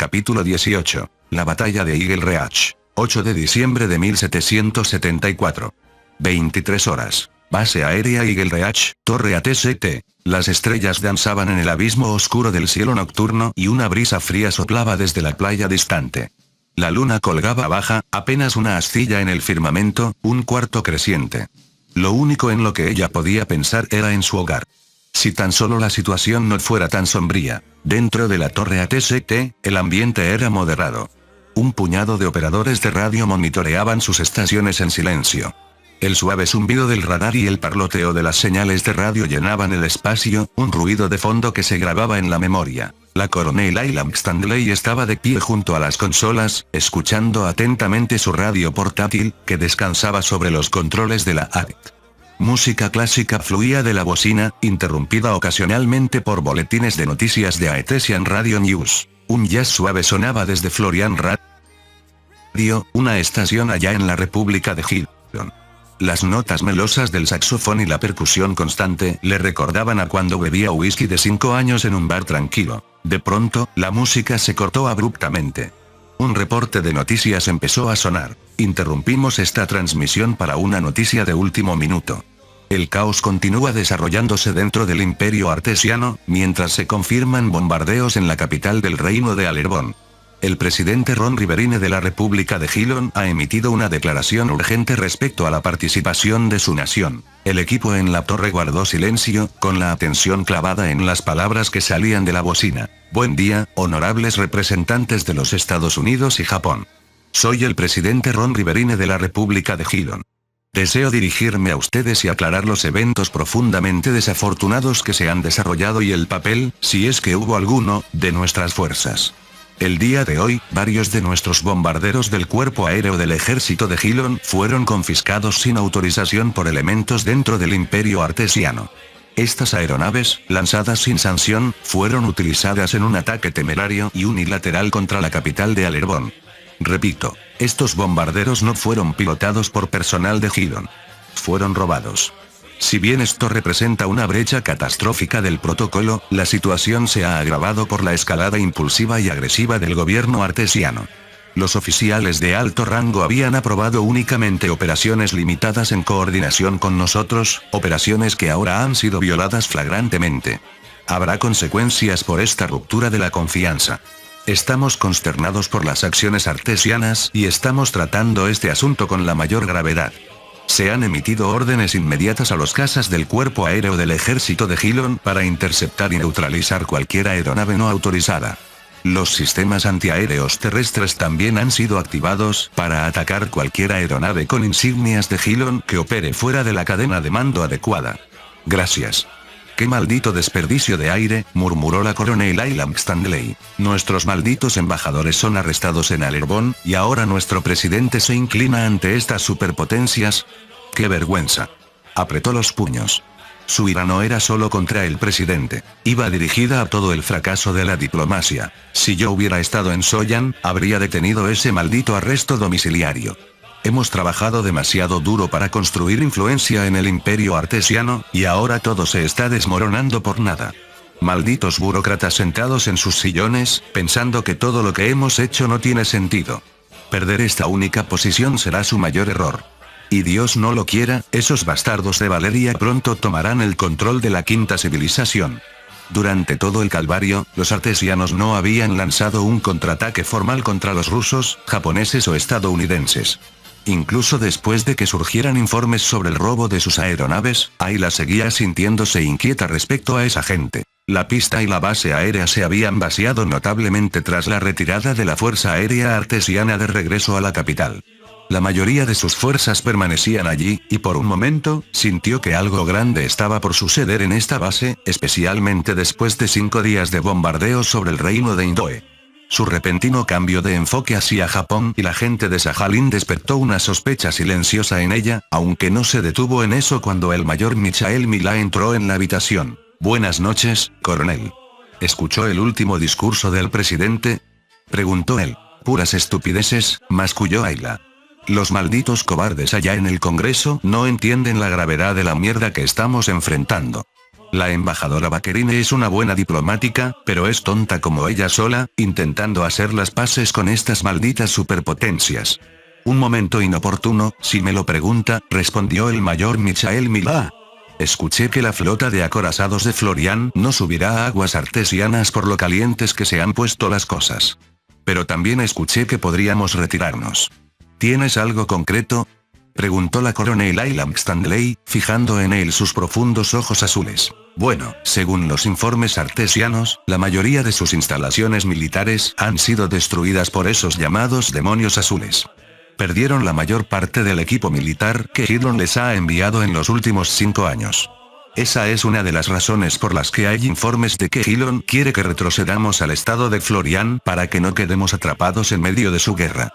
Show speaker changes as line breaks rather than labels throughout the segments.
Capítulo 18. La batalla de Eagle Reach. 8 de diciembre de 1774. 23 horas. Base aérea Eagle Reach, Torre AT-7. Las estrellas danzaban en el abismo oscuro del cielo nocturno y una brisa fría soplaba desde la playa distante. La luna colgaba baja, apenas una astilla en el firmamento, un cuarto creciente. Lo único en lo que ella podía pensar era en su hogar. Si tan solo la situación no fuera tan sombría. Dentro de la torre AT-7, el ambiente era moderado. Un puñado de operadores de radio monitoreaban sus estaciones en silencio. El suave zumbido del radar y el parloteo de las señales de radio llenaban el espacio, un ruido de fondo que se grababa en la memoria. La coronel Ayla Stanley estaba de pie junto a las consolas, escuchando atentamente su radio portátil, que descansaba sobre los controles de la ACT. Música clásica fluía de la bocina, interrumpida ocasionalmente por boletines de noticias de Aetesian Radio News. Un jazz suave sonaba desde Florian Radio, una estación allá en la República de Gilon. Las notas melosas del saxofón y la percusión constante le recordaban a cuando bebía whisky de 5 años en un bar tranquilo. De pronto, la música se cortó abruptamente. Un reporte de noticias empezó a sonar. Interrumpimos esta transmisión para una noticia de último minuto. El caos continúa desarrollándose dentro del Imperio Artesiano, mientras se confirman bombardeos en la capital del reino de Alerbón. El presidente Ron Riverine de la República de Gilon ha emitido una declaración urgente respecto a la participación de su nación. El equipo en la torre guardó silencio, con la atención clavada en las palabras que salían de la bocina. Buen día, honorables representantes de los Estados Unidos y Japón. Soy el presidente Ron Riverine de la República de Gilon. Deseo dirigirme a ustedes y aclarar los eventos profundamente desafortunados que se han desarrollado y el papel, si es que hubo alguno, de nuestras fuerzas. El día de hoy, varios de nuestros bombarderos del Cuerpo Aéreo del Ejército de Gilon fueron confiscados sin autorización por elementos dentro del Imperio Artesiano. Estas aeronaves, lanzadas sin sanción, fueron utilizadas en un ataque temerario y unilateral contra la capital de Alerbón. Repito, estos bombarderos no fueron pilotados por personal de Gilon. Fueron robados. Si bien esto representa una brecha catastrófica del protocolo, la situación se ha agravado por la escalada impulsiva y agresiva del gobierno artesiano. Los oficiales de alto rango habían aprobado únicamente operaciones limitadas en coordinación con nosotros, operaciones que ahora han sido violadas flagrantemente. Habrá consecuencias por esta ruptura de la confianza. Estamos consternados por las acciones artesianas y estamos tratando este asunto con la mayor gravedad. Se han emitido órdenes inmediatas a los cazas del Cuerpo Aéreo del Ejército de Gilon para interceptar y neutralizar cualquier aeronave no autorizada. Los sistemas antiaéreos terrestres también han sido activados para atacar cualquier aeronave con insignias de Gilon que opere fuera de la cadena de mando adecuada. Gracias. ¡Qué maldito desperdicio de aire!, murmuró la coronel Ayla Stanley. Nuestros malditos embajadores son arrestados en Alerbón, y ahora nuestro presidente se inclina ante estas superpotencias. ¡Qué vergüenza! Apretó los puños. Su ira no era solo contra el presidente, iba dirigida a todo el fracaso de la diplomacia. Si yo hubiera estado en Soyan, habría detenido ese maldito arresto domiciliario. Hemos trabajado demasiado duro para construir influencia en el Imperio Artesiano, y ahora todo se está desmoronando por nada. Malditos burócratas sentados en sus sillones, pensando que todo lo que hemos hecho no tiene sentido. Perder esta única posición será su mayor error. Y Dios no lo quiera, esos bastardos de Valeria pronto tomarán el control de la quinta civilización. Durante todo el calvario, los artesianos no habían lanzado un contraataque formal contra los rusos, japoneses o estadounidenses. Incluso después de que surgieran informes sobre el robo de sus aeronaves, Ayla seguía sintiéndose inquieta respecto a esa gente. La pista y la base aérea se habían vaciado notablemente tras la retirada de la Fuerza Aérea Artesiana de regreso a la capital. La mayoría de sus fuerzas permanecían allí, y por un momento, sintió que algo grande estaba por suceder en esta base, especialmente después de 5 días de bombardeos sobre el reino de Indoe. Su repentino cambio de enfoque hacia Japón y la gente de Sajalín despertó una sospecha silenciosa en ella, aunque no se detuvo en eso cuando el mayor Michael Milá entró en la habitación. «Buenas noches, coronel». ¿Escuchó el último discurso del presidente?, preguntó él. «Puras estupideces», masculló Ayla. «Los malditos cobardes allá en el Congreso no entienden la gravedad de la mierda que estamos enfrentando. La embajadora Baquerine es una buena diplomática, pero es tonta como ella sola, intentando hacer las paces con estas malditas superpotencias. Un momento inoportuno, si me lo pregunta, respondió el mayor Michael Milá. Escuché que la flota de acorazados de Florian no subirá a aguas artesianas por lo calientes que se han puesto las cosas. Pero también escuché que podríamos retirarnos. ¿Tienes algo concreto?, preguntó la coronel Ayla Stanley, fijando en él sus profundos ojos azules. Bueno, según los informes artesianos, la mayoría de sus instalaciones militares han sido destruidas por esos llamados demonios azules. Perdieron la mayor parte del equipo militar que Hidron les ha enviado en los últimos 5 años. Esa es una de las razones por las que hay informes de que Hidron quiere que retrocedamos al estado de Florian para que no quedemos atrapados en medio de su guerra.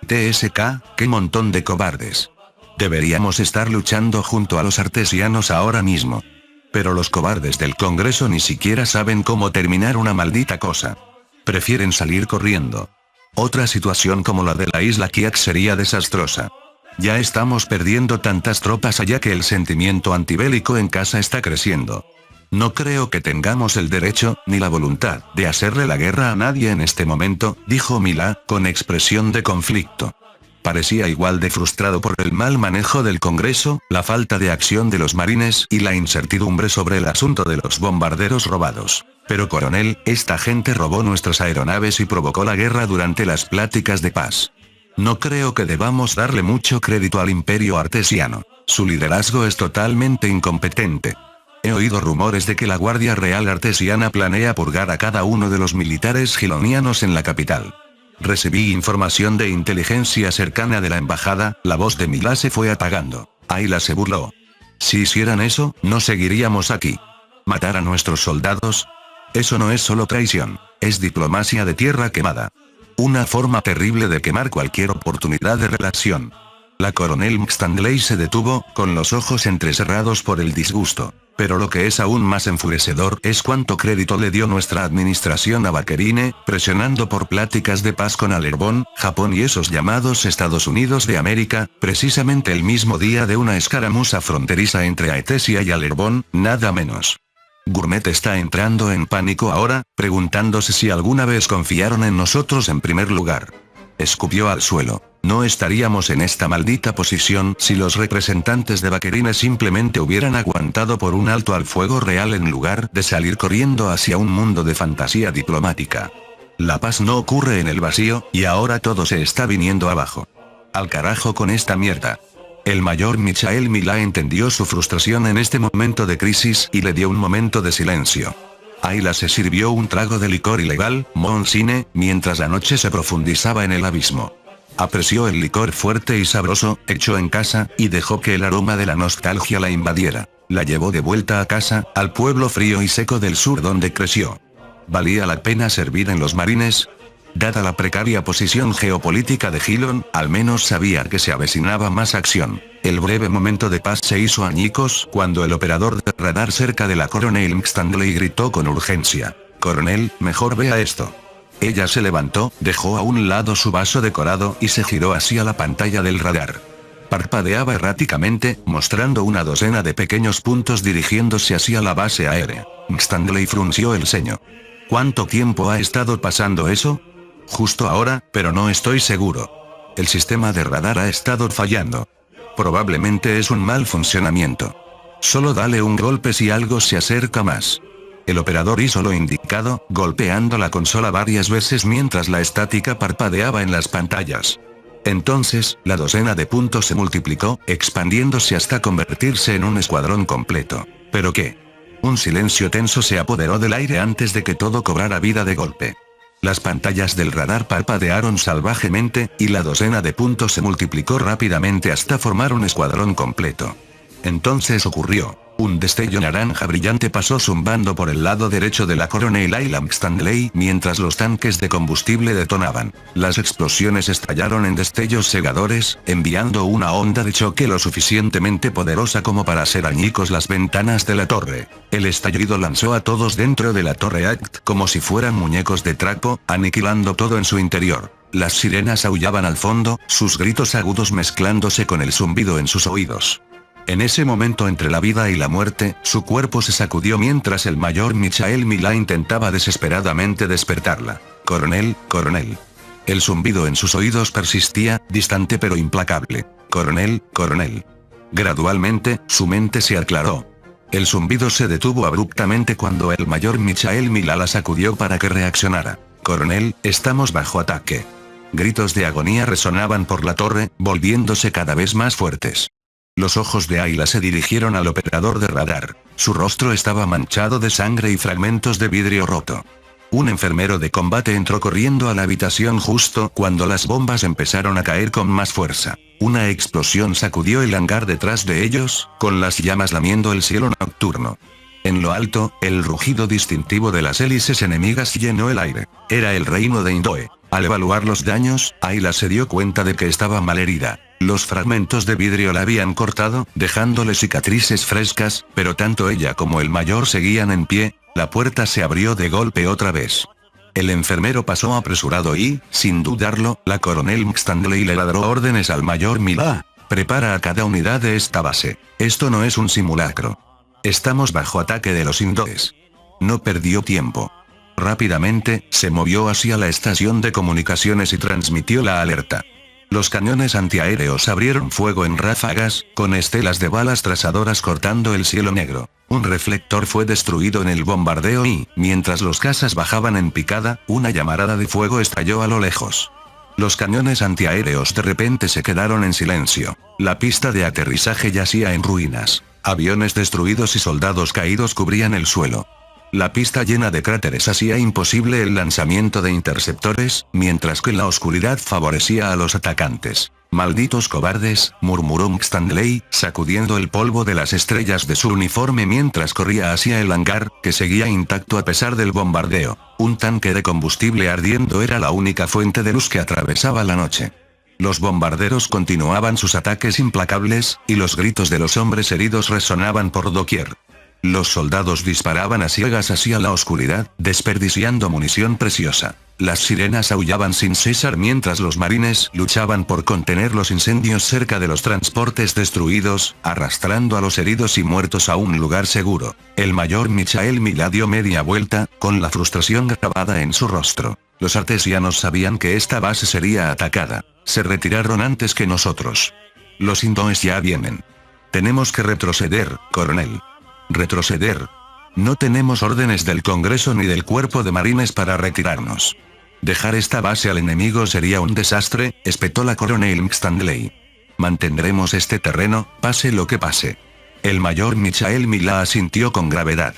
TSK, qué montón de cobardes. Deberíamos estar luchando junto a los artesianos ahora mismo. Pero los cobardes del Congreso ni siquiera saben cómo terminar una maldita cosa. Prefieren salir corriendo. Otra situación como la de la isla Kiak sería desastrosa. Ya estamos perdiendo tantas tropas allá que el sentimiento antibélico en casa está creciendo. No creo que tengamos el derecho, ni la voluntad, de hacerle la guerra a nadie en este momento, dijo Milá, con expresión de conflicto. Parecía igual de frustrado por el mal manejo del Congreso, la falta de acción de los marines y la incertidumbre sobre el asunto de los bombarderos robados. Pero coronel, esta gente robó nuestras aeronaves y provocó la guerra durante las pláticas de paz. No creo que debamos darle mucho crédito al Imperio Artesiano. Su liderazgo es totalmente incompetente. He oído rumores de que la Guardia Real Artesiana planea purgar a cada uno de los militares gilonianos en la capital. Recibí información de inteligencia cercana de la embajada, la voz de Milá se fue apagando. Ayla se burló. Si hicieran eso, no seguiríamos aquí. ¿Matar a nuestros soldados? Eso no es solo traición, es diplomacia de tierra quemada. Una forma terrible de quemar cualquier oportunidad de relación. La coronel Stanley se detuvo, con los ojos entrecerrados por el disgusto. Pero lo que es aún más enfurecedor es cuánto crédito le dio nuestra administración a Baquerine, presionando por pláticas de paz con Alerbón, Japón y esos llamados Estados Unidos de América, precisamente el mismo día de una escaramuza fronteriza entre Aetesia y Alerbón, nada menos. Gourmet está entrando en pánico ahora, preguntándose si alguna vez confiaron en nosotros en primer lugar. Escupió al suelo. No estaríamos en esta maldita posición si los representantes de Baquerine simplemente hubieran aguantado por un alto al fuego real en lugar de salir corriendo hacia un mundo de fantasía diplomática. La paz no ocurre en el vacío, y ahora todo se está viniendo abajo. Al carajo con esta mierda. El mayor Michael Milá entendió su frustración en este momento de crisis y le dio un momento de silencio. Ayla se sirvió un trago de licor ilegal, Monsine, mientras la noche se profundizaba en el abismo. Apreció el licor fuerte y sabroso, hecho en casa, y dejó que el aroma de la nostalgia la invadiera. La llevó de vuelta a casa, al pueblo frío y seco del sur donde creció. ¿Valía la pena servir en los marines? Dada la precaria posición geopolítica de Hidron, al menos sabía que se avecinaba más acción. El breve momento de paz se hizo añicos cuando el operador de radar cerca de la coronel Stanley gritó con urgencia. «Coronel, mejor vea esto». Ella se levantó, dejó a un lado su vaso decorado y se giró hacia la pantalla del radar. Parpadeaba erráticamente, mostrando una docena de pequeños puntos dirigiéndose hacia la base aérea. Stanley frunció el ceño. ¿Cuánto tiempo ha estado pasando eso? Justo ahora, pero no estoy seguro. El sistema de radar ha estado fallando. Probablemente es un mal funcionamiento. Solo dale un golpe si algo se acerca más. El operador hizo lo indicado, golpeando la consola varias veces mientras la estática parpadeaba en las pantallas. Entonces, la docena de puntos se multiplicó, expandiéndose hasta convertirse en un escuadrón completo. ¿Pero qué? Un silencio tenso se apoderó del aire antes de que todo cobrara vida de golpe. Las pantallas del radar parpadearon salvajemente, y la docena de puntos se multiplicó rápidamente hasta formar un escuadrón completo. Entonces ocurrió. Un destello naranja brillante pasó zumbando por el lado derecho de la coronel Ayla Stanley mientras los tanques de combustible detonaban. Las explosiones estallaron en destellos cegadores, enviando una onda de choque lo suficientemente poderosa como para hacer añicos las ventanas de la torre. El estallido lanzó a todos dentro de la torre ACT como si fueran muñecos de trapo, aniquilando todo en su interior. Las sirenas aullaban al fondo, sus gritos agudos mezclándose con el zumbido en sus oídos. En ese momento entre la vida y la muerte, su cuerpo se sacudió mientras el mayor Michael Milá intentaba desesperadamente despertarla. Coronel, coronel. El zumbido en sus oídos persistía, distante pero implacable. Coronel, coronel. Gradualmente, su mente se aclaró. El zumbido se detuvo abruptamente cuando el mayor Michael Milá la sacudió para que reaccionara. Coronel, estamos bajo ataque. Gritos de agonía resonaban por la torre, volviéndose cada vez más fuertes. Los ojos de Ayla se dirigieron al operador de radar. Su rostro estaba manchado de sangre y fragmentos de vidrio roto. Un enfermero de combate entró corriendo a la habitación justo cuando las bombas empezaron a caer con más fuerza. Una explosión sacudió el hangar detrás de ellos, con las llamas lamiendo el cielo nocturno. En lo alto, el rugido distintivo de las hélices enemigas llenó el aire. Era el reino de Indoe. Al evaluar los daños, Ayla se dio cuenta de que estaba malherida. Los fragmentos de vidrio la habían cortado, dejándole cicatrices frescas, pero tanto ella como el mayor seguían en pie. La puerta se abrió de golpe otra vez. El enfermero pasó apresurado y, sin dudarlo, la coronel Stanley le ladró órdenes al mayor Milá. Prepara a cada unidad de esta base. Esto no es un simulacro. Estamos bajo ataque de los indoes. No perdió tiempo. Rápidamente, se movió hacia la estación de comunicaciones y transmitió la alerta. Los cañones antiaéreos abrieron fuego en ráfagas, con estelas de balas trazadoras cortando el cielo negro. Un reflector fue destruido en el bombardeo y, mientras los cazas bajaban en picada, una llamarada de fuego estalló a lo lejos. Los cañones antiaéreos de repente se quedaron en silencio. La pista de aterrizaje yacía en ruinas. Aviones destruidos y soldados caídos cubrían el suelo. La pista llena de cráteres hacía imposible el lanzamiento de interceptores, mientras que la oscuridad favorecía a los atacantes. «Malditos cobardes», murmuró Stanley, sacudiendo el polvo de las estrellas de su uniforme mientras corría hacia el hangar, que seguía intacto a pesar del bombardeo. Un tanque de combustible ardiendo era la única fuente de luz que atravesaba la noche. Los bombarderos continuaban sus ataques implacables, y los gritos de los hombres heridos resonaban por doquier. Los soldados disparaban a ciegas hacia la oscuridad, desperdiciando munición preciosa. Las sirenas aullaban sin cesar mientras los marines luchaban por contener los incendios cerca de los transportes destruidos, arrastrando a los heridos y muertos a un lugar seguro. El mayor Michael Milá dio media vuelta, con la frustración grabada en su rostro. Los artesianos sabían que esta base sería atacada. Se retiraron antes que nosotros. Los indoes ya vienen. Tenemos que retroceder, coronel. Retroceder. No tenemos órdenes del Congreso ni del Cuerpo de Marines para retirarnos. Dejar esta base al enemigo sería un desastre, espetó la coronel Stanley. Mantendremos este terreno, pase lo que pase. El mayor Michael Milá asintió con gravedad.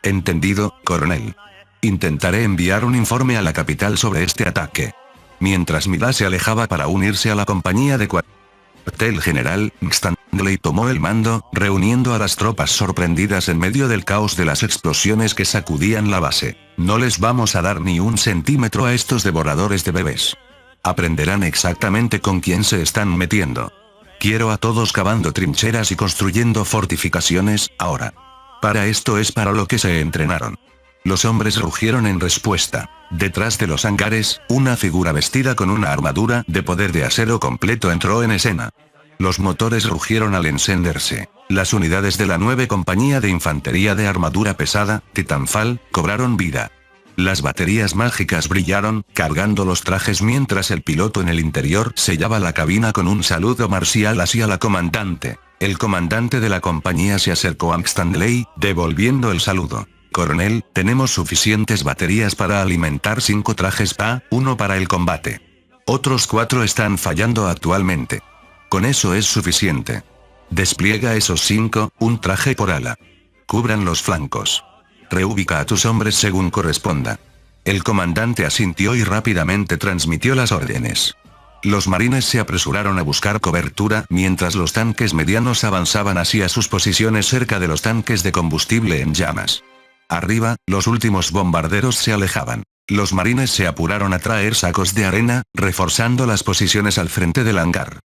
Entendido, coronel. Intentaré enviar un informe a la capital sobre este ataque. Mientras Milá se alejaba para unirse a la compañía de cuartel general, Stanley tomó el mando, reuniendo a las tropas sorprendidas en medio del caos de las explosiones que sacudían la base. No les vamos a dar ni un centímetro a estos devoradores de bebés. Aprenderán exactamente con quién se están metiendo. Quiero a todos cavando trincheras y construyendo fortificaciones, ahora. Para esto es para lo que se entrenaron. Los hombres rugieron en respuesta. Detrás de los hangares, una figura vestida con una armadura de poder de acero completo entró en escena. Los motores rugieron al encenderse. Las unidades de la 9 Compañía de Infantería de Armadura Pesada, Titanfall, cobraron vida. Las baterías mágicas brillaron, cargando los trajes mientras el piloto en el interior sellaba la cabina con un saludo marcial hacia la comandante. El comandante de la compañía se acercó a Stanley, devolviendo el saludo. Coronel, tenemos suficientes baterías para alimentar 5 trajes PA, 1 para el combate. Otros 4 están fallando actualmente. Con eso es suficiente. Despliega esos 5, un traje por ala. Cubran los flancos. Reubica a tus hombres según corresponda. El comandante asintió y rápidamente transmitió las órdenes. Los marines se apresuraron a buscar cobertura mientras los tanques medianos avanzaban hacia sus posiciones cerca de los tanques de combustible en llamas. Arriba, los últimos bombarderos se alejaban. Los marines se apuraron a traer sacos de arena, reforzando las posiciones al frente del hangar.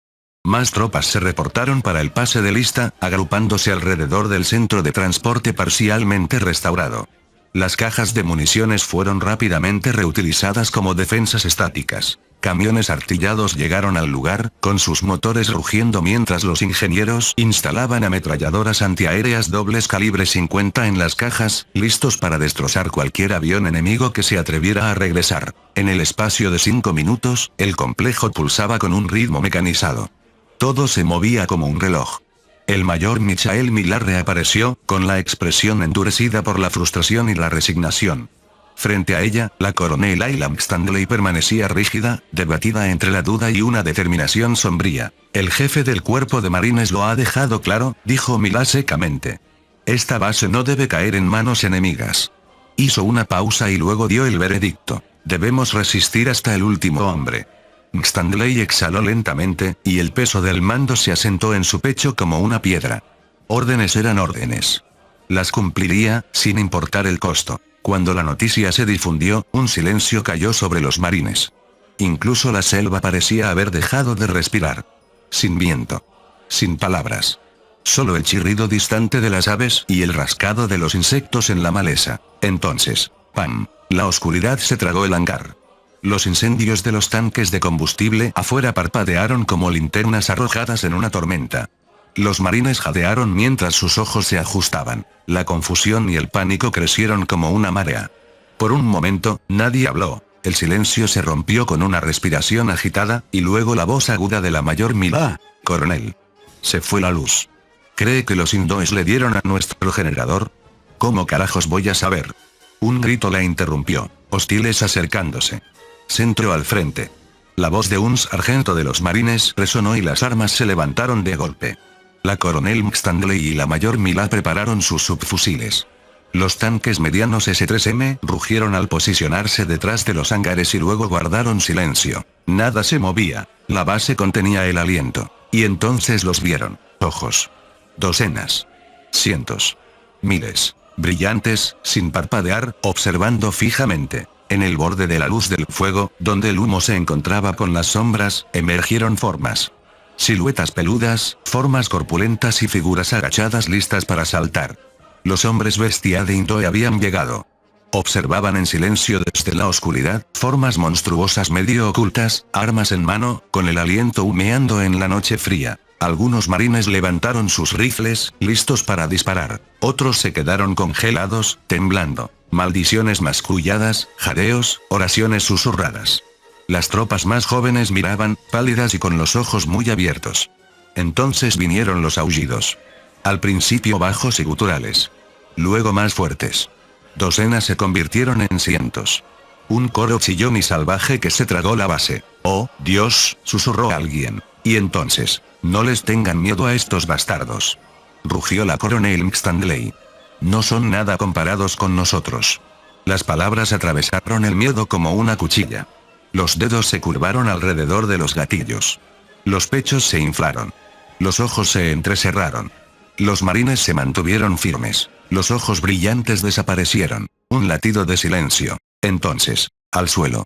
Más tropas se reportaron para el pase de lista, agrupándose alrededor del centro de transporte parcialmente restaurado. Las cajas de municiones fueron rápidamente reutilizadas como defensas estáticas. Camiones artillados llegaron al lugar, con sus motores rugiendo mientras los ingenieros instalaban ametralladoras antiaéreas dobles calibre 50 en las cajas, listos para destrozar cualquier avión enemigo que se atreviera a regresar. En el espacio de 5 minutos, el complejo pulsaba con un ritmo mecanizado. Todo se movía como un reloj. El mayor Michael Millar reapareció, con la expresión endurecida por la frustración y la resignación. Frente a ella, la coronel Ayla Stanley permanecía rígida, debatida entre la duda y una determinación sombría. El jefe del cuerpo de marines lo ha dejado claro, dijo Millar secamente. Esta base no debe caer en manos enemigas. Hizo una pausa y luego dio el veredicto. Debemos resistir hasta el último hombre. Stanley exhaló lentamente, y el peso del mando se asentó en su pecho como una piedra. Órdenes eran órdenes. Las cumpliría, sin importar el costo. Cuando la noticia se difundió, un silencio cayó sobre los marines. Incluso la selva parecía haber dejado de respirar. Sin viento. Sin palabras. Solo el chirrido distante de las aves y el rascado de los insectos en la maleza. Entonces, ¡pam! La oscuridad se tragó el hangar. Los incendios de los tanques de combustible afuera parpadearon como linternas arrojadas en una tormenta. Los marines jadearon mientras sus ojos se ajustaban. La confusión y el pánico crecieron como una marea. Por un momento, nadie habló. El silencio se rompió con una respiración agitada, y luego la voz aguda de la mayor Millar. Coronel. Se fue la luz. ¿Cree que los indoes le dieron a nuestro generador? ¿Cómo carajos voy a saber? Un grito la interrumpió. Hostiles acercándose. Centro al frente. La voz de un sargento de los marines resonó y las armas se levantaron de golpe. La coronel Stanley y la mayor Millar prepararon sus subfusiles. Los tanques medianos S-3M rugieron al posicionarse detrás de los hangares y luego guardaron silencio. Nada se movía. La base contenía el aliento. Y entonces los vieron. Ojos. Docenas. Cientos. Miles. Brillantes, sin parpadear, observando fijamente. En el borde de la luz del fuego, donde el humo se encontraba con las sombras, emergieron formas. Siluetas peludas, formas corpulentas y figuras agachadas listas para saltar. Los hombres bestia de Indoe habían llegado. Observaban en silencio desde la oscuridad, formas monstruosas medio ocultas, armas en mano, con el aliento humeando en la noche fría. Algunos marines levantaron sus rifles, listos para disparar. Otros se quedaron congelados, temblando. Maldiciones masculladas, jadeos, oraciones susurradas. Las tropas más jóvenes miraban, pálidas y con los ojos muy abiertos. Entonces vinieron los aullidos. Al principio bajos y guturales. Luego más fuertes. Docenas se convirtieron en cientos. Un coro chillón y salvaje que se tragó la base. «Oh, Dios», susurró alguien. Y entonces, «No les tengan miedo a estos bastardos», rugió la coronel Stanley. «No son nada comparados con nosotros». Las palabras atravesaron el miedo como una cuchilla. Los dedos se curvaron alrededor de los gatillos. Los pechos se inflaron. Los ojos se entrecerraron. Los marines se mantuvieron firmes. Los ojos brillantes desaparecieron. Un latido de silencio. Entonces, al suelo.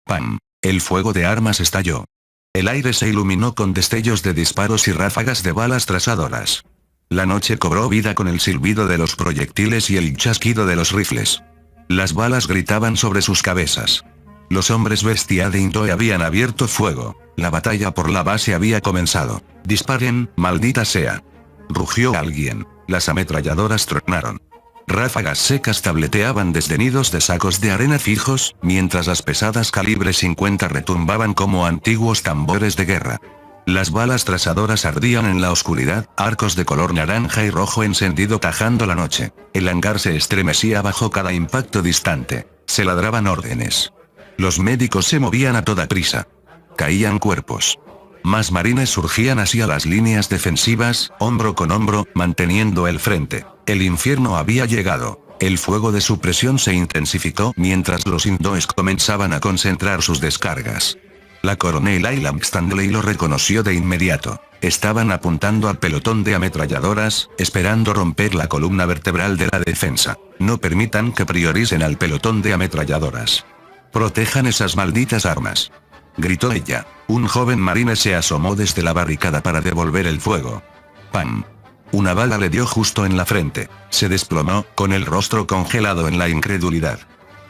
¡Pam! El fuego de armas estalló. El aire se iluminó con destellos de disparos y ráfagas de balas trazadoras. La noche cobró vida con el silbido de los proyectiles y el chasquido de los rifles. Las balas gritaban sobre sus cabezas. Los hombres bestia de Indoe habían abierto fuego. La batalla por la base había comenzado. «Disparen, maldita sea», rugió alguien. Las ametralladoras tronaron. Ráfagas secas tableteaban desde nidos de sacos de arena fijos, mientras las pesadas calibre 50 retumbaban como antiguos tambores de guerra. Las balas trazadoras ardían en la oscuridad, arcos de color naranja y rojo encendido tajando la noche. El hangar se estremecía bajo cada impacto distante. Se ladraban órdenes. Los médicos se movían a toda prisa. Caían cuerpos. Más marines surgían hacia las líneas defensivas, hombro con hombro, manteniendo el frente. El infierno había llegado. El fuego de supresión se intensificó mientras los indoes comenzaban a concentrar sus descargas. La coronel Ayla Stanley lo reconoció de inmediato. Estaban apuntando al pelotón de ametralladoras, esperando romper la columna vertebral de la defensa. No permitan que prioricen al pelotón de ametralladoras. Protejan esas malditas armas, gritó ella. Un joven marine se asomó desde la barricada para devolver el fuego. ¡Pam! Una bala le dio justo en la frente. Se desplomó, con el rostro congelado en la incredulidad.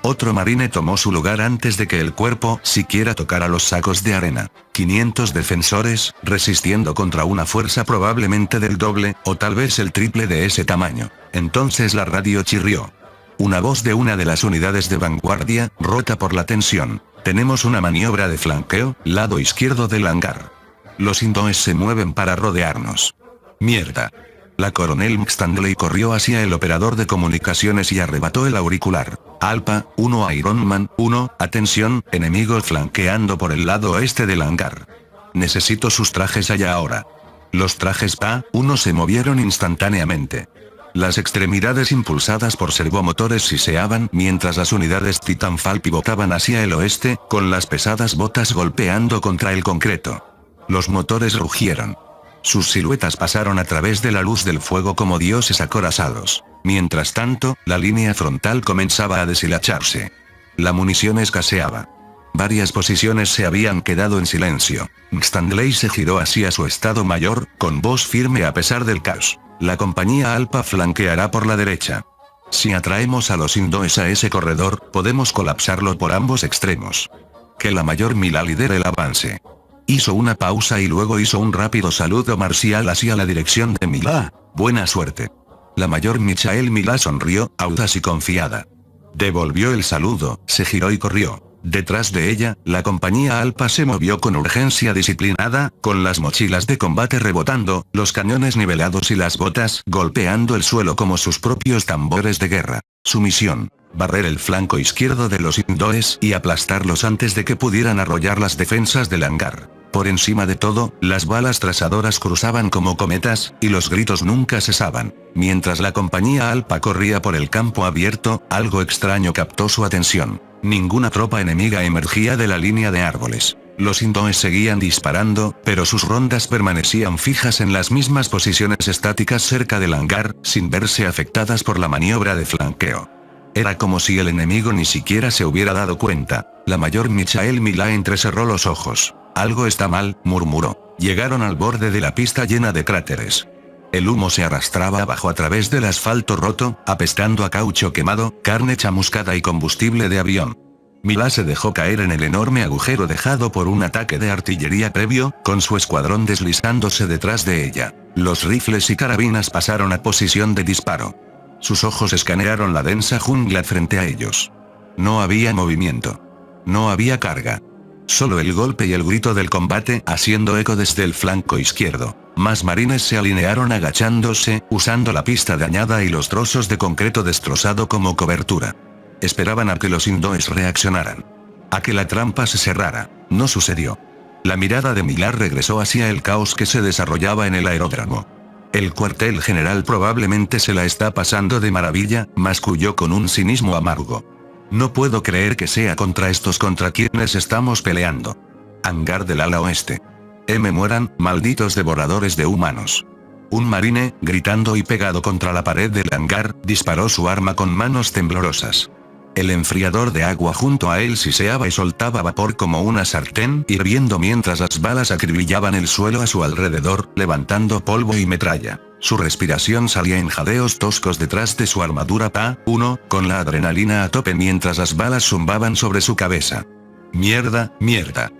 Otro marine tomó su lugar antes de que el cuerpo siquiera tocara los sacos de arena. 500 defensores, resistiendo contra una fuerza probablemente del doble, o tal vez el triple de ese tamaño. Entonces la radio chirrió. Una voz de una de las unidades de vanguardia, rota por la tensión. Tenemos una maniobra de flanqueo, lado izquierdo del hangar. Los indoes se mueven para rodearnos. Mierda. La coronel Stanley corrió hacia el operador de comunicaciones y arrebató el auricular. Alpha, 1 Iron Man, 1, atención, enemigos flanqueando por el lado oeste del hangar. Necesito sus trajes allá ahora. Los trajes PA-1 se movieron instantáneamente. Las extremidades impulsadas por servomotores siseaban mientras las unidades Titanfall pivotaban hacia el oeste, con las pesadas botas golpeando contra el concreto. Los motores rugieron. Sus siluetas pasaron a través de la luz del fuego como dioses acorazados. Mientras tanto, la línea frontal comenzaba a deshilacharse. La munición escaseaba. Varias posiciones se habían quedado en silencio. Stanley se giró hacia su estado mayor, con voz firme a pesar del caos. La compañía Alpha flanqueará por la derecha. Si atraemos a los indoes a ese corredor, podemos colapsarlo por ambos extremos. Que la mayor Mila lidere el avance. Hizo una pausa y luego hizo un rápido saludo marcial hacia la dirección de Mila. Buena suerte. La mayor Michael Mila sonrió, audaz y confiada. Devolvió el saludo, se giró y corrió. Detrás de ella, la compañía Alpha se movió con urgencia disciplinada, con las mochilas de combate rebotando, los cañones nivelados y las botas golpeando el suelo como sus propios tambores de guerra. Su misión: barrer el flanco izquierdo de los indoes y aplastarlos antes de que pudieran arrollar las defensas del hangar. Por encima de todo, las balas trazadoras cruzaban como cometas, y los gritos nunca cesaban. Mientras la compañía Alpha corría por el campo abierto, algo extraño captó su atención. Ninguna tropa enemiga emergía de la línea de árboles. Los indoes seguían disparando, pero sus rondas permanecían fijas en las mismas posiciones estáticas cerca del hangar, sin verse afectadas por la maniobra de flanqueo. Era como si el enemigo ni siquiera se hubiera dado cuenta. La mayor Michael Mila entrecerró los ojos. Algo está mal, murmuró. Llegaron al borde de la pista llena de cráteres. El humo se arrastraba abajo a través del asfalto roto, apestando a caucho quemado, carne chamuscada y combustible de avión. Mila se dejó caer en el enorme agujero dejado por un ataque de artillería previo, con su escuadrón deslizándose detrás de ella. Los rifles y carabinas pasaron a posición de disparo. Sus ojos escanearon la densa jungla frente a ellos. No había movimiento. No había carga. Solo el golpe y el grito del combate haciendo eco desde el flanco izquierdo. Más marines se alinearon agachándose, usando la pista dañada y los trozos de concreto destrozado como cobertura. Esperaban a que los indoes reaccionaran. A que la trampa se cerrara. No sucedió. La mirada de Millar regresó hacia el caos que se desarrollaba en el aeródromo. El cuartel general probablemente se la está pasando de maravilla, masculló con un cinismo amargo. No puedo creer que sea contra estos contra quienes estamos peleando. Hangar del ala oeste. Mueran, malditos devoradores de humanos. Un marine, gritando y pegado contra la pared del hangar, disparó su arma con manos temblorosas. El enfriador de agua junto a él siseaba y soltaba vapor como una sartén hirviendo mientras las balas acribillaban el suelo a su alrededor, levantando polvo y metralla. Su respiración salía en jadeos toscos detrás de su armadura PA-1, con la adrenalina a tope mientras las balas zumbaban sobre su cabeza. Mierda, mierda.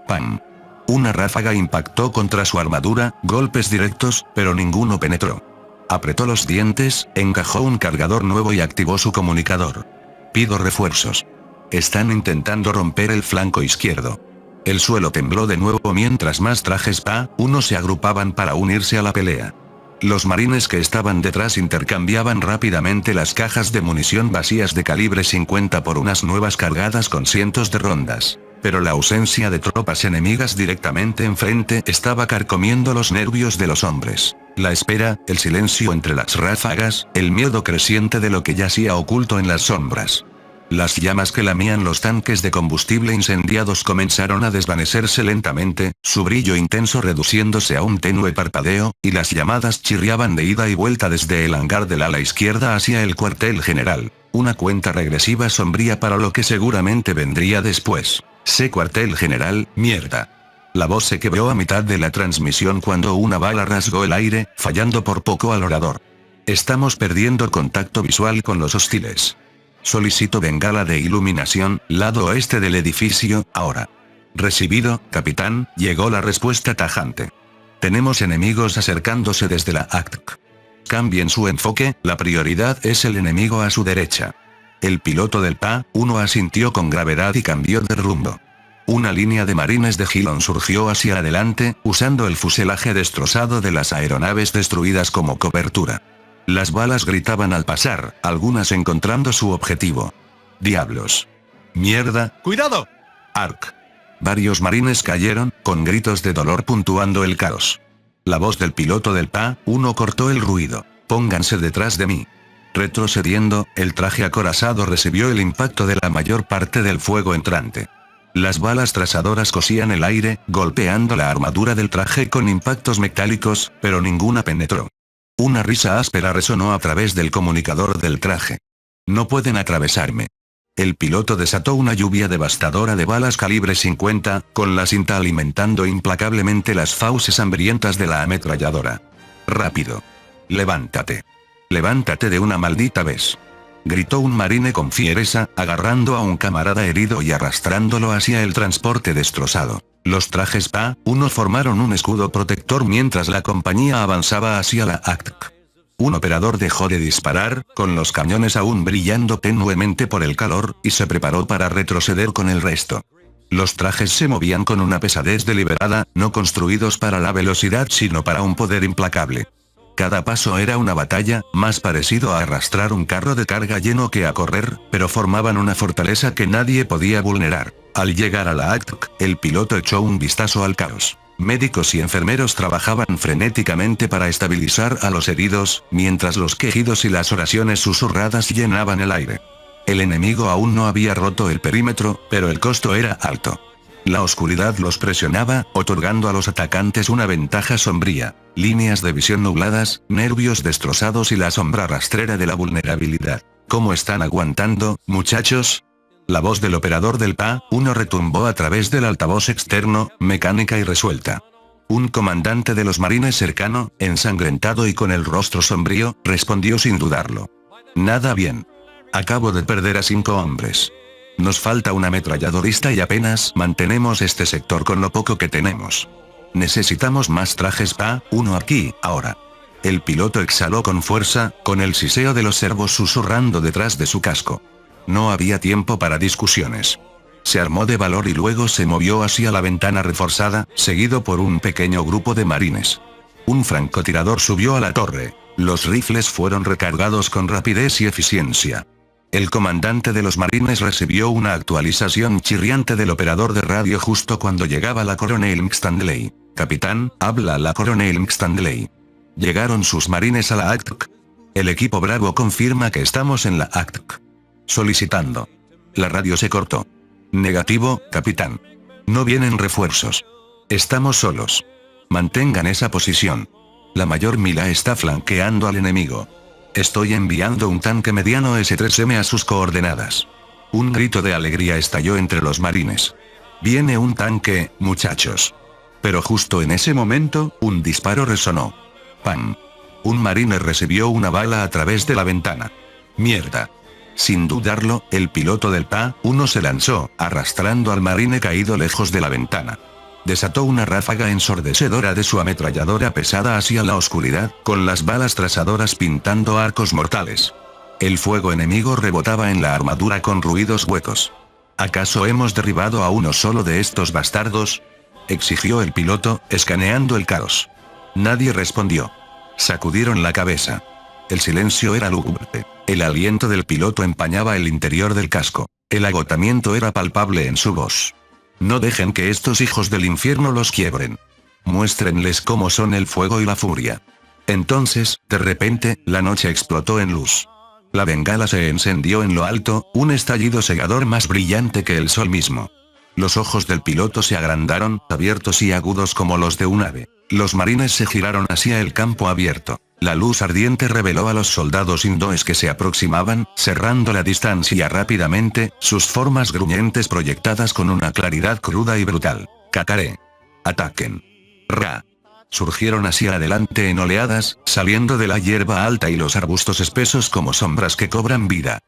¡Pam! Una ráfaga impactó contra su armadura, golpes directos, pero ninguno penetró. Apretó los dientes, encajó un cargador nuevo y activó su comunicador. Pido refuerzos. Están intentando romper el flanco izquierdo. El suelo tembló de nuevo mientras más trajes PA-1 se agrupaban para unirse a la pelea. Los marines que estaban detrás intercambiaban rápidamente las cajas de munición vacías de calibre 50 por unas nuevas cargadas con cientos de rondas. Pero la ausencia de tropas enemigas directamente enfrente estaba carcomiendo los nervios de los hombres. La espera, el silencio entre las ráfagas, el miedo creciente de lo que yacía oculto en las sombras. Las llamas que lamían los tanques de combustible incendiados comenzaron a desvanecerse lentamente, su brillo intenso reduciéndose a un tenue parpadeo, y las llamadas chirriaban de ida y vuelta desde el hangar del ala izquierda hacia el cuartel general. Una cuenta regresiva sombría para lo que seguramente vendría después. Sé cuartel general, mierda. La voz se quebró a mitad de la transmisión cuando una bala rasgó el aire, fallando por poco al orador. Estamos perdiendo contacto visual con los hostiles. Solicito bengala de iluminación, lado oeste del edificio, ahora. Recibido, capitán, llegó la respuesta tajante. Tenemos enemigos acercándose desde la ACTC. Cambien su enfoque, la prioridad es el enemigo a su derecha. El piloto del PA-1 asintió con gravedad y cambió de rumbo. Una línea de marines de Gilon surgió hacia adelante, usando el fuselaje destrozado de las aeronaves destruidas como cobertura. Las balas gritaban al pasar, algunas encontrando su objetivo. ¡Diablos! ¡Mierda! ¡Cuidado! ¡Arc! Varios marines cayeron, con gritos de dolor puntuando el caos. La voz del piloto del PA-1 cortó el ruido. Pónganse detrás de mí. Retrocediendo, el traje acorazado recibió el impacto de la mayor parte del fuego entrante. Las balas trazadoras cosían el aire, golpeando la armadura del traje con impactos metálicos, pero ninguna penetró. Una risa áspera resonó a través del comunicador del traje. No pueden atravesarme. El piloto desató una lluvia devastadora de balas calibre 50, con la cinta alimentando implacablemente las fauces hambrientas de la ametralladora. ¡Rápido! ¡Levántate! ¡Levántate de una maldita vez! Gritó un marine con fiereza, agarrando a un camarada herido y arrastrándolo hacia el transporte destrozado. Los trajes PA-1 formaron un escudo protector mientras la compañía avanzaba hacia la ACTC. Un operador dejó de disparar, con los cañones aún brillando tenuemente por el calor, y se preparó para retroceder con el resto. Los trajes se movían con una pesadez deliberada, no construidos para la velocidad sino para un poder implacable. Cada paso era una batalla, más parecido a arrastrar un carro de carga lleno que a correr, pero formaban una fortaleza que nadie podía vulnerar. Al llegar a la ACTC, el piloto echó un vistazo al caos. Médicos y enfermeros trabajaban frenéticamente para estabilizar a los heridos, mientras los quejidos y las oraciones susurradas llenaban el aire. El enemigo aún no había roto el perímetro, pero el costo era alto. La oscuridad los presionaba, otorgando a los atacantes una ventaja sombría, líneas de visión nubladas, nervios destrozados y la sombra rastrera de la vulnerabilidad. ¿Cómo están aguantando, muchachos? La voz del operador del PA-1 retumbó a través del altavoz externo, mecánica y resuelta. Un comandante de los marines cercano, ensangrentado y con el rostro sombrío, respondió sin dudarlo. Nada bien. Acabo de perder a 5 hombres. Nos falta un ametralladorista y apenas mantenemos este sector con lo poco que tenemos. Necesitamos más trajes PA-1 aquí, ahora. El piloto exhaló con fuerza, con el siseo de los servos susurrando detrás de su casco. No había tiempo para discusiones. Se armó de valor y luego se movió hacia la ventana reforzada, seguido por un pequeño grupo de marines. Un francotirador subió a la torre. Los rifles fueron recargados con rapidez y eficiencia. El comandante de los marines recibió una actualización chirriante del operador de radio justo cuando llegaba la coronel McStanley. Capitán, habla la coronel McStanley. ¿Llegaron sus marines a la ACTC? El equipo Bravo confirma que estamos en la ACTC. Solicitando. La radio se cortó. Negativo, capitán. No vienen refuerzos. Estamos solos. Mantengan esa posición. La mayor mila está flanqueando al enemigo. Estoy enviando un tanque mediano S-3M a sus coordenadas. Un grito de alegría estalló entre los marines. Viene un tanque, muchachos. Pero justo en ese momento, un disparo resonó. ¡Pam! Un marine recibió una bala a través de la ventana. ¡Mierda! Sin dudarlo, el piloto del PA-1 se lanzó, arrastrando al marine caído lejos de la ventana. Desató una ráfaga ensordecedora de su ametralladora pesada hacia la oscuridad, con las balas trazadoras pintando arcos mortales. El fuego enemigo rebotaba en la armadura con ruidos huecos. ¿Acaso hemos derribado a uno solo de estos bastardos?, exigió el piloto, escaneando el caos. Nadie respondió. Sacudieron la cabeza. El silencio era lúgubre. El aliento del piloto empañaba el interior del casco. El agotamiento era palpable en su voz. No dejen que estos hijos del infierno los quiebren. Muéstrenles cómo son el fuego y la furia. Entonces, de repente, la noche explotó en luz. La bengala se encendió en lo alto, un estallido cegador más brillante que el sol mismo. Los ojos del piloto se agrandaron, abiertos y agudos como los de un ave. Los marines se giraron hacia el campo abierto. La luz ardiente reveló a los soldados hindúes que se aproximaban, cerrando la distancia rápidamente, sus formas gruñentes proyectadas con una claridad cruda y brutal. Cacaré. Ataquen. Ra. Surgieron hacia adelante en oleadas, saliendo de la hierba alta y los arbustos espesos como sombras que cobran vida.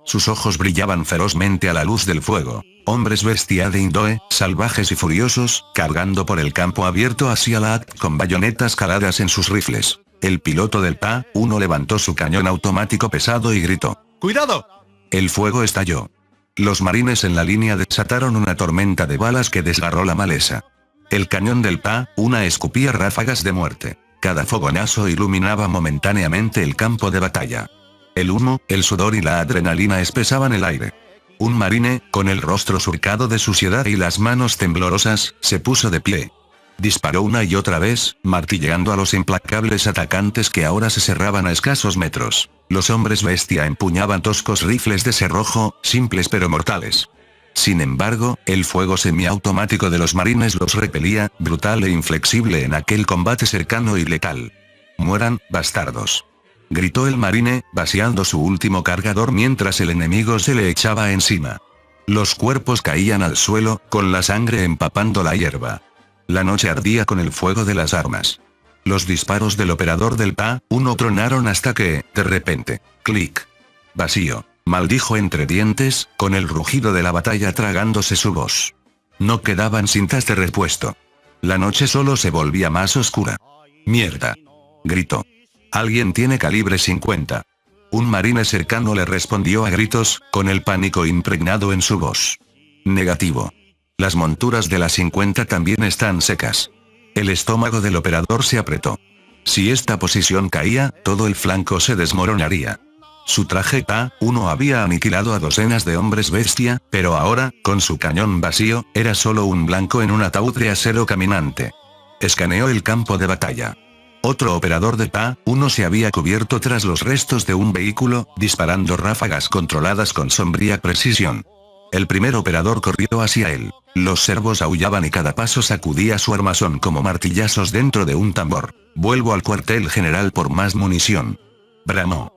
Sus ojos brillaban ferozmente a la luz del fuego. Hombres bestia de Indoe, salvajes y furiosos, cargando por el campo abierto hacia la ACT con bayonetas caladas en sus rifles. El piloto del PA-1 levantó su cañón automático pesado y gritó: ¡Cuidado! El fuego estalló. Los marines en la línea desataron una tormenta de balas que desgarró la maleza. El cañón del PA-1 escupía ráfagas de muerte. Cada fogonazo iluminaba momentáneamente el campo de batalla. El humo, el sudor y la adrenalina espesaban el aire. Un marine, con el rostro surcado de suciedad y las manos temblorosas, se puso de pie. Disparó una y otra vez, martilleando a los implacables atacantes que ahora se cerraban a escasos metros. Los hombres bestia empuñaban toscos rifles de cerrojo, simples pero mortales. Sin embargo, el fuego semiautomático de los marines los repelía, brutal e inflexible en aquel combate cercano y letal. «Mueran, bastardos», gritó el marine, vaciando su último cargador mientras el enemigo se le echaba encima. Los cuerpos caían al suelo, con la sangre empapando la hierba. La noche ardía con el fuego de las armas. Los disparos del operador del PA-1 tronaron hasta que, de repente, clic. «Vacío», maldijo entre dientes, con el rugido de la batalla tragándose su voz. No quedaban cintas de repuesto. La noche solo se volvía más oscura. «Mierda», gritó. «Alguien tiene calibre 50. Un marine cercano le respondió a gritos, con el pánico impregnado en su voz. «Negativo. Las monturas de la 50 también están secas». El estómago del operador se apretó. Si esta posición caía, todo el flanco se desmoronaría. Su traje PA-1 había aniquilado a docenas de hombres bestia, pero ahora, con su cañón vacío, era solo un blanco en un ataúd de acero caminante. Escaneó el campo de batalla. Otro operador de PA-1 se había cubierto tras los restos de un vehículo, disparando ráfagas controladas con sombría precisión. El primer operador corrió hacia él. Los servos aullaban y cada paso sacudía su armazón como martillazos dentro de un tambor. «Vuelvo al cuartel general por más munición», bramó.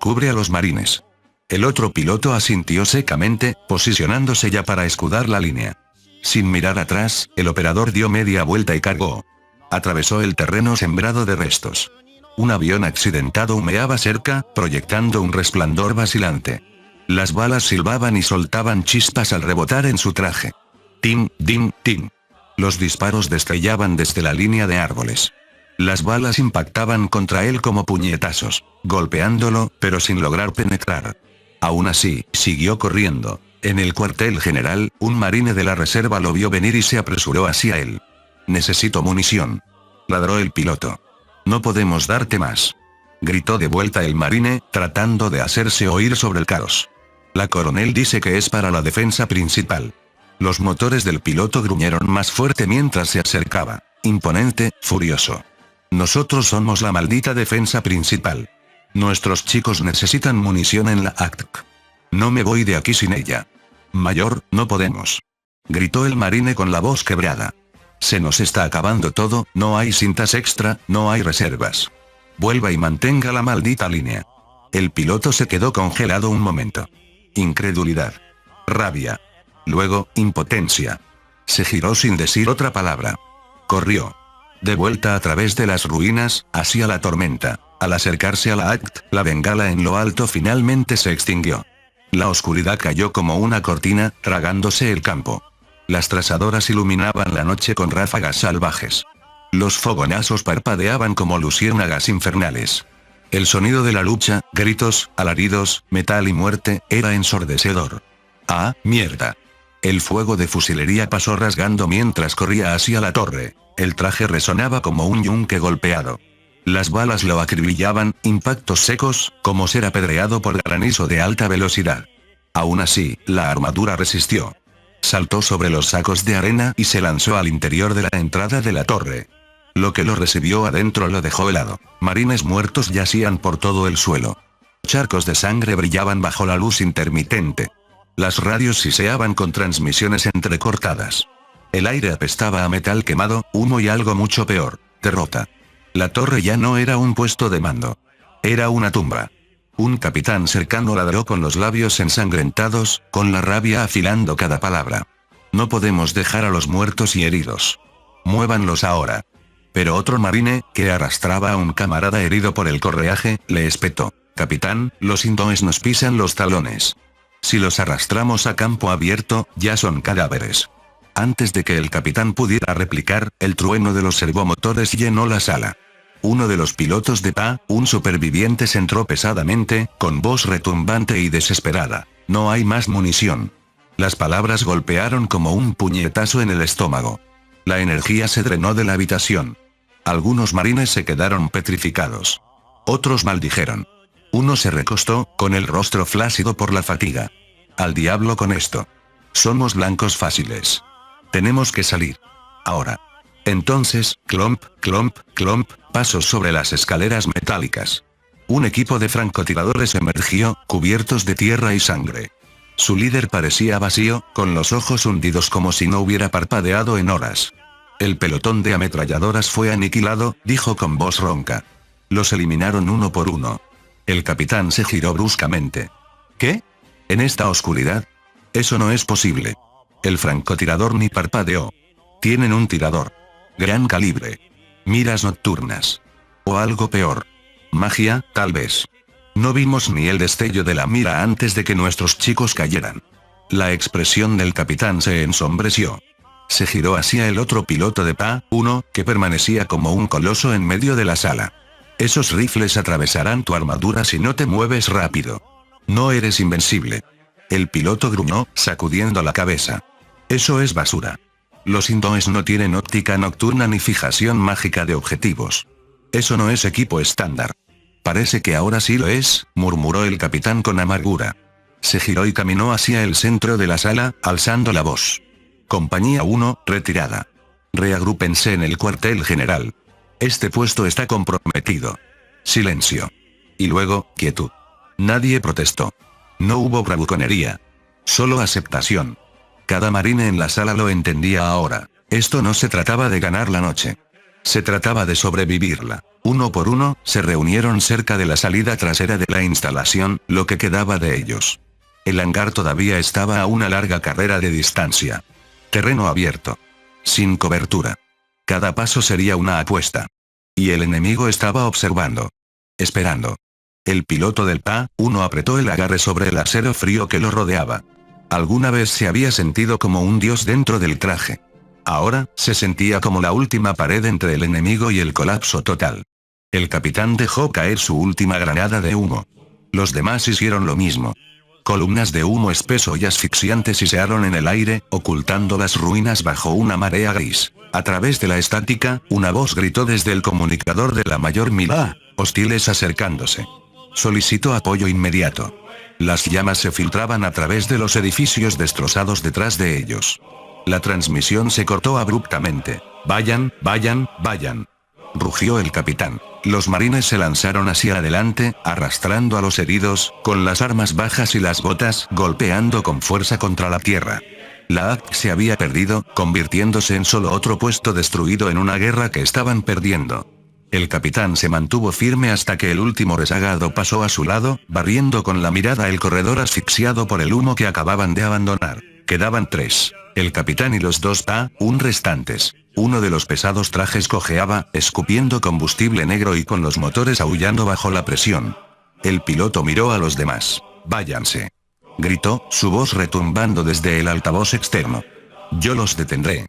«Cubre a los marines». El otro piloto asintió secamente, posicionándose ya para escudar la línea. Sin mirar atrás, el operador dio media vuelta y cargó. Atravesó el terreno sembrado de restos. Un avión accidentado humeaba cerca, proyectando un resplandor vacilante. Las balas silbaban y soltaban chispas al rebotar en su traje. Tim, dim, tim. Los disparos destrellaban desde la línea de árboles. Las balas impactaban contra él como puñetazos, golpeándolo, pero sin lograr penetrar. Aún así, siguió corriendo. En el cuartel general, un marine de la reserva lo vio venir y se apresuró hacia él. «Necesito munición», ladró el piloto. «No podemos darte más», gritó de vuelta el marine, tratando de hacerse oír sobre el caos. «La coronel dice que es para la defensa principal». Los motores del piloto gruñeron más fuerte mientras se acercaba, imponente, furioso. «Nosotros somos la maldita defensa principal. Nuestros chicos necesitan munición en la ACT. No me voy de aquí sin ella». «Mayor, no podemos», gritó el marine con la voz quebrada. «Se nos está acabando todo, no hay cintas extra, no hay reservas. Vuelva y mantenga la maldita línea». El piloto se quedó congelado un momento. Incredulidad. Rabia. Luego, impotencia. Se giró sin decir otra palabra. Corrió. De vuelta a través de las ruinas, hacia la tormenta. Al acercarse a la ACT, la bengala en lo alto finalmente se extinguió. La oscuridad cayó como una cortina, tragándose el campo. Las trazadoras iluminaban la noche con ráfagas salvajes. Los fogonazos parpadeaban como luciérnagas infernales. El sonido de la lucha, gritos, alaridos, metal y muerte, era ensordecedor. ¡Ah, mierda! El fuego de fusilería pasó rasgando mientras corría hacia la torre. El traje resonaba como un yunque golpeado. Las balas lo acribillaban, impactos secos, como ser apedreado por granizo de alta velocidad. Aún así, la armadura resistió. Saltó sobre los sacos de arena y se lanzó al interior de la entrada de la torre. Lo que lo recibió adentro lo dejó helado. Marines muertos yacían por todo el suelo. Charcos de sangre brillaban bajo la luz intermitente. Las radios siseaban con transmisiones entrecortadas. El aire apestaba a metal quemado, humo y algo mucho peor, derrota. La torre ya no era un puesto de mando. Era una tumba. Un capitán cercano ladró con los labios ensangrentados, con la rabia afilando cada palabra. «No podemos dejar a los muertos y heridos. Muévanlos ahora». Pero otro marine, que arrastraba a un camarada herido por el correaje, le espetó: «Capitán, los indoes nos pisan los talones. Si los arrastramos a campo abierto, ya son cadáveres. Antes de que el capitán pudiera replicar, el trueno de los servomotores llenó la sala. Uno de los pilotos de PA, un superviviente, se entró pesadamente, con voz retumbante y desesperada. No hay más munición. Las palabras golpearon como un puñetazo en el estómago. La energía se drenó de la habitación. Algunos marines se quedaron petrificados. Otros maldijeron. Uno se recostó, con el rostro flácido por la fatiga. Al diablo con esto. Somos blancos fáciles. Tenemos que salir. Ahora. Entonces, clomp, clomp, clomp, pasos sobre las escaleras metálicas. Un equipo de francotiradores emergió, cubiertos de tierra y sangre. Su líder parecía vacío, con los ojos hundidos como si no hubiera parpadeado en horas. El pelotón de ametralladoras fue aniquilado, dijo con voz ronca. Los eliminaron uno por uno. El capitán se giró bruscamente. ¿Qué? ¿En esta oscuridad? Eso no es posible. El francotirador ni parpadeó. Tienen un tirador. Gran calibre. Miras nocturnas. O algo peor. Magia, tal vez. No vimos ni el destello de la mira antes de que nuestros chicos cayeran. La expresión del capitán se ensombreció. Se giró hacia el otro piloto de PA-1, que permanecía como un coloso en medio de la sala. Esos rifles atravesarán tu armadura si no te mueves rápido. No eres invencible. El piloto gruñó, sacudiendo la cabeza. Eso es basura. Los indoes no tienen óptica nocturna ni fijación mágica de objetivos. Eso no es equipo estándar. Parece que ahora sí lo es, murmuró el capitán con amargura. Se giró y caminó hacia el centro de la sala, alzando la voz. Compañía 1, retirada. Reagrúpense en el cuartel general. Este puesto está comprometido. Silencio. Y luego, quietud. Nadie protestó. No hubo bravuconería. Solo aceptación. Cada marine en la sala lo entendía ahora. Esto no se trataba de ganar la noche. Se trataba de sobrevivirla. Uno por uno, se reunieron cerca de la salida trasera de la instalación, lo que quedaba de ellos. El hangar todavía estaba a una larga carrera de distancia. Terreno abierto. Sin cobertura. Cada paso sería una apuesta. Y el enemigo estaba observando. Esperando. El piloto del PA-1 apretó el agarre sobre el acero frío que lo rodeaba. Alguna vez se había sentido como un dios dentro del traje. Ahora, se sentía como la última pared entre el enemigo y el colapso total. El capitán dejó caer su última granada de humo. Los demás hicieron lo mismo. Columnas de humo espeso y asfixiante sisearon en el aire, ocultando las ruinas bajo una marea gris. A través de la estática, una voz gritó desde el comunicador de la mayor mira. Hostiles acercándose. Solicitó apoyo inmediato. Las llamas se filtraban a través de los edificios destrozados detrás de ellos. La transmisión se cortó abruptamente. Vayan, vayan, vayan. Rugió el capitán. Los marines se lanzaron hacia adelante, arrastrando a los heridos, con las armas bajas y las botas golpeando con fuerza contra la tierra. La AC se había perdido, convirtiéndose en solo otro puesto destruido en una guerra que estaban perdiendo. El capitán se mantuvo firme hasta que el último rezagado pasó a su lado, barriendo con la mirada el corredor asfixiado por el humo que acababan de abandonar. Quedaban 3. El capitán y los 2 PA-1 restantes. Uno de los pesados trajes cojeaba, escupiendo combustible negro y con los motores aullando bajo la presión. El piloto miró a los demás. Váyanse. Gritó, su voz retumbando desde el altavoz externo. Yo los detendré.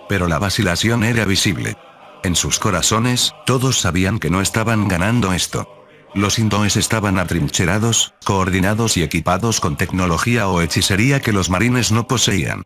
Pero la vacilación era visible. En sus corazones, todos sabían que no estaban ganando esto. Los indoes estaban atrincherados, coordinados y equipados con tecnología o hechicería que los marines no poseían.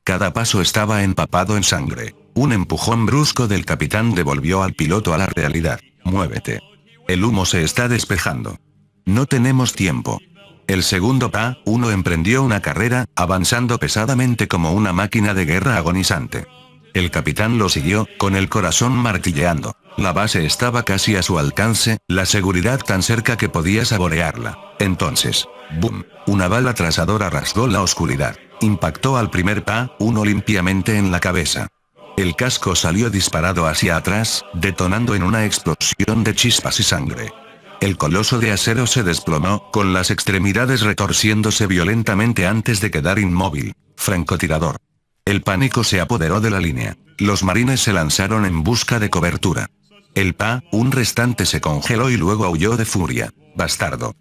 Cada paso estaba empapado en sangre. Un empujón brusco del capitán devolvió al piloto a la realidad. Muévete. El humo se está despejando. No tenemos tiempo. El segundo PA-1 emprendió una carrera, avanzando pesadamente como una máquina de guerra agonizante. El capitán lo siguió, con el corazón martilleando. La base estaba casi a su alcance, la seguridad tan cerca que podía saborearla. Entonces, ¡boom! Una bala trazadora rasgó la oscuridad. Impactó al primer PA-1 limpiamente en la cabeza. El casco salió disparado hacia atrás, detonando en una explosión de chispas y sangre. El coloso de acero se desplomó, con las extremidades retorciéndose violentamente antes de quedar inmóvil. Francotirador. El pánico se apoderó de la línea. Los marines se lanzaron en busca de cobertura. El PA-1 restante se congeló y luego aulló de furia. Bastardo.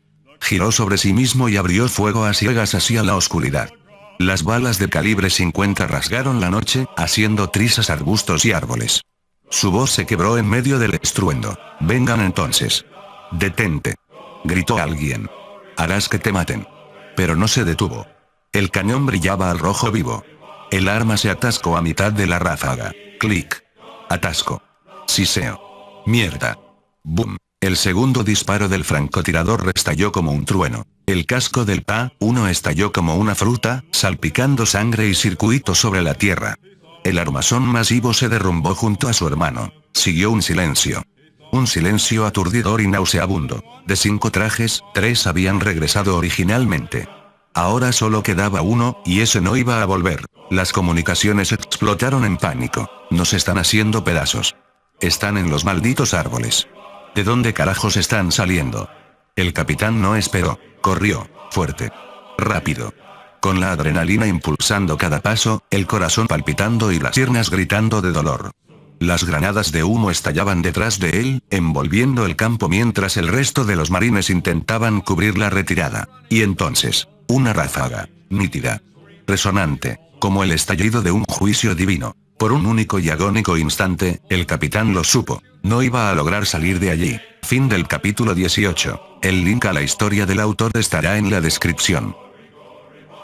giró sobre sí mismo y abrió fuego a ciegas hacia la oscuridad. Las balas de calibre 50 rasgaron la noche, haciendo trizas arbustos y árboles. Su voz se quebró en medio del estruendo. «Vengan entonces. Detente», gritó alguien. «Harás que te maten». Pero no se detuvo. El cañón brillaba al rojo vivo. El arma se atascó a mitad de la ráfaga. Clic. Atasco. Siseo. Mierda. Boom. El segundo disparo del francotirador restalló como un trueno. El casco del PA-1 estalló como una fruta, salpicando sangre y circuitos sobre la tierra. El armazón masivo se derrumbó junto a su hermano. Siguió un silencio. Un silencio aturdidor y nauseabundo. De 5 trajes, 3 habían regresado originalmente. Ahora solo quedaba uno, y ese no iba a volver. Las comunicaciones explotaron en pánico. Nos están haciendo pedazos. Están en los malditos árboles. ¿De dónde carajos están saliendo? El capitán no esperó. Corrió, fuerte. Rápido. Con la adrenalina impulsando cada paso, el corazón palpitando y las piernas gritando de dolor. Las granadas de humo estallaban detrás de él, envolviendo el campo mientras el resto de los marines intentaban cubrir la retirada. Y entonces, una ráfaga, nítida, resonante, como el estallido de un juicio divino. Por un único y agónico instante, el capitán lo supo. No iba a lograr salir de allí. Fin del capítulo 18. El link a la historia del autor estará en la descripción.